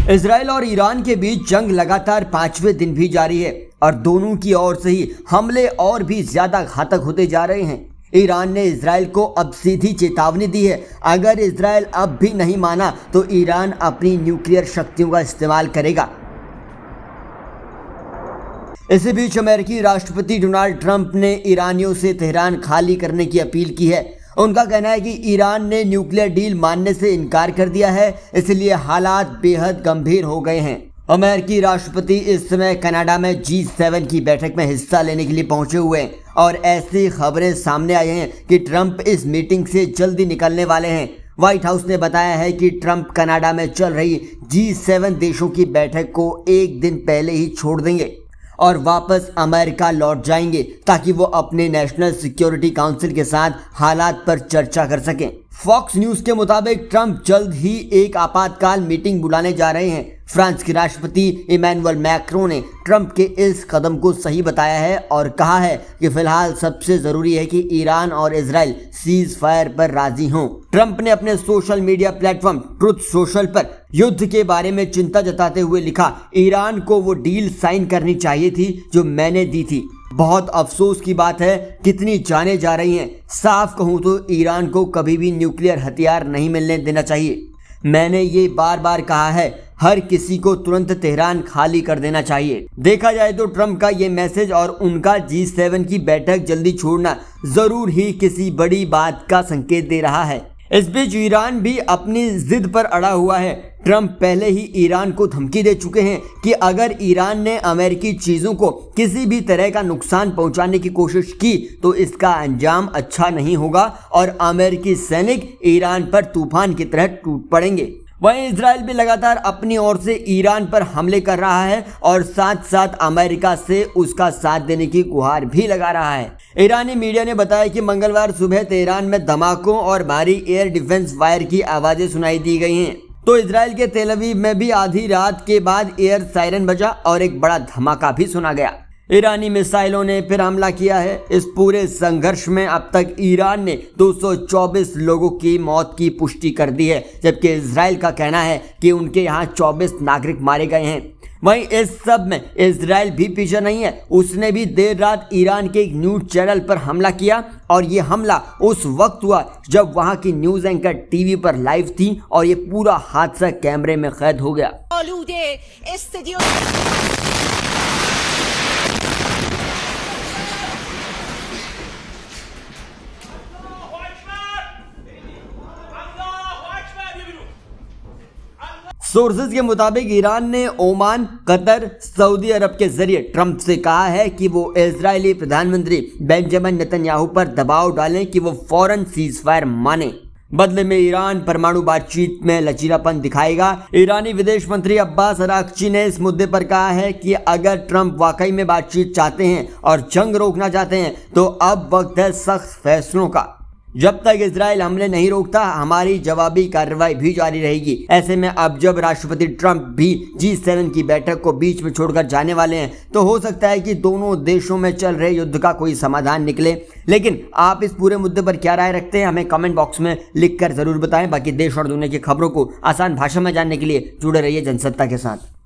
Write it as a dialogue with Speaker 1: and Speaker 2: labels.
Speaker 1: Israel और Iran के बीच जंग लगातार 5वें दिन भी जारी है और दोनों की ओर से ही हमले और भी ज्यादा घातक होते जा रहे हैं। ईरान ने इजराइल को अब सीधी चेतावनी दी है, अगर इजराइल अब भी नहीं माना तो ईरान अपनी न्यूक्लियर शक्तियों का इस्तेमाल करेगा। इसी बीच अमेरिकी राष्ट्रपति डोनाल्ड ट्रंप ने ईरानियों से तेहरान खाली करने की अपील की है। उनका कहना है कि ईरान ने न्यूक्लियर डील मानने से इनकार कर दिया है, इसलिए हालात बेहद गंभीर हो गए हैं। अमेरिकी राष्ट्रपति इस समय कनाडा में G7 की बैठक में हिस्सा लेने के लिए पहुंचे हुए हैं और ऐसी खबरें सामने आई हैं कि ट्रंप इस मीटिंग से जल्दी निकलने वाले हैं। व्हाइट हाउस ने बताया है कि ट्रंप कनाडा में चल रही G7 देशों की बैठक को एक दिन पहले ही छोड़ देंगे और वापस अमेरिका लौट जाएंगे ताकि वो अपने नेशनल सिक्योरिटी काउंसिल के साथ हालात पर चर्चा कर सकें। फॉक्स न्यूज के मुताबिक ट्रंप जल्द ही एक आपातकाल मीटिंग बुलाने जा रहे हैं। फ्रांस के राष्ट्रपति इमैनुअल मैक्रों ने ट्रंप के इस कदम को सही बताया है और कहा है कि फिलहाल सबसे जरूरी है कि ईरान और इजराइल सीज फायर पर राजी हों। ट्रंप ने अपने social media platform truth social पर युद्ध के बारे में चिंता जताते हुए लिखा, ईरान को वो डील साइन करनी चाहिए थी जो मैंने दी थी। बहुत अफसोस की बात है कितनी जानें जा रही हैं। साफ कहूं तो ईरान को कभी भी न्यूक्लियर हथियार नहीं मिलने देना चाहिए। मैंने ये बार बार कहा है, हर किसी को तुरंत तेहरान खाली कर देना चाहिए। देखा जाए तो ट्रंप का ये मैसेज और उनका G7 की बैठक जल्दी छोड़ना जरूर ही किसी बड़ी बात का संकेत दे रहा है। इस बीच ईरान भी अपनी जिद पर अड़ा हुआ है। ट्रंप पहले ही ईरान को धमकी दे चुके हैं कि अगर ईरान ने अमेरिकी चीजों को किसी भी तरह का नुकसान पहुंचाने की कोशिश की तो इसका अंजाम अच्छा नहीं होगा और अमेरिकी सैनिक ईरान पर तूफान की तरह टूट पड़ेंगे। वहीं इजराइल भी लगातार अपनी ओर से ईरान पर हमले कर रहा है और साथ साथ अमेरिका से उसका साथ देने की गुहार भी लगा रहा है। ईरानी मीडिया ने बताया कि मंगलवार सुबह तेहरान में धमाकों और भारी एयर डिफेंस फायर की आवाजें सुनाई दी गई हैं। तो इजराइल के तेल अवीव में भी आधी रात के बाद एयर सायरन बजा और एक बड़ा धमाका भी सुना गया। ईरानी मिसाइलों ने फिर हमला किया है। इस पूरे संघर्ष में अब तक ईरान ने 224 लोगों की मौत की पुष्टि कर दी है, जबकि इजराइल का कहना है कि उनके यहाँ 24 नागरिक मारे गए हैं। वहीं इस सब में इजराइल भी पीछे नहीं है। उसने भी देर रात ईरान के एक न्यूज चैनल पर हमला किया और ये हमला उस वक्त हुआ जब वहां की न्यूज एंकर टीवी पर लाइव थी और ये पूरा हादसा कैमरे में कैद हो गया। सोर्सेज के मुताबिक ईरान ने ओमान, कतर, सऊदी अरब के जरिए ट्रंप से कहा है कि वो इजरायली प्रधानमंत्री बेंजामिन नेतन्याहू पर दबाव डालें कि वो फौरन सीज फायर माने। बदले में ईरान परमाणु बातचीत में लचीलापन दिखाएगा। ईरानी विदेश मंत्री अब्बास अराक्ची ने इस मुद्दे पर कहा है कि अगर ट्रंप वाकई में बातचीत चाहते हैं और जंग रोकना चाहते हैं तो अब वक्त है सख्त फैसलों का। जब तक इजराइल हमले नहीं रोकता हमारी जवाबी कार्रवाई भी जारी रहेगी। ऐसे में अब जब राष्ट्रपति ट्रंप भी G7 की बैठक को बीच में छोड़कर जाने वाले हैं तो हो सकता है कि दोनों देशों में चल रहे युद्ध का कोई समाधान निकले। लेकिन आप इस पूरे मुद्दे पर क्या राय रखते हैं हमें कमेंट बॉक्स में लिखकर जरूर बताएं। बाकी देश और दुनिया की खबरों को आसान भाषा में जानने के लिए जुड़े रहिए जनसत्ता के साथ।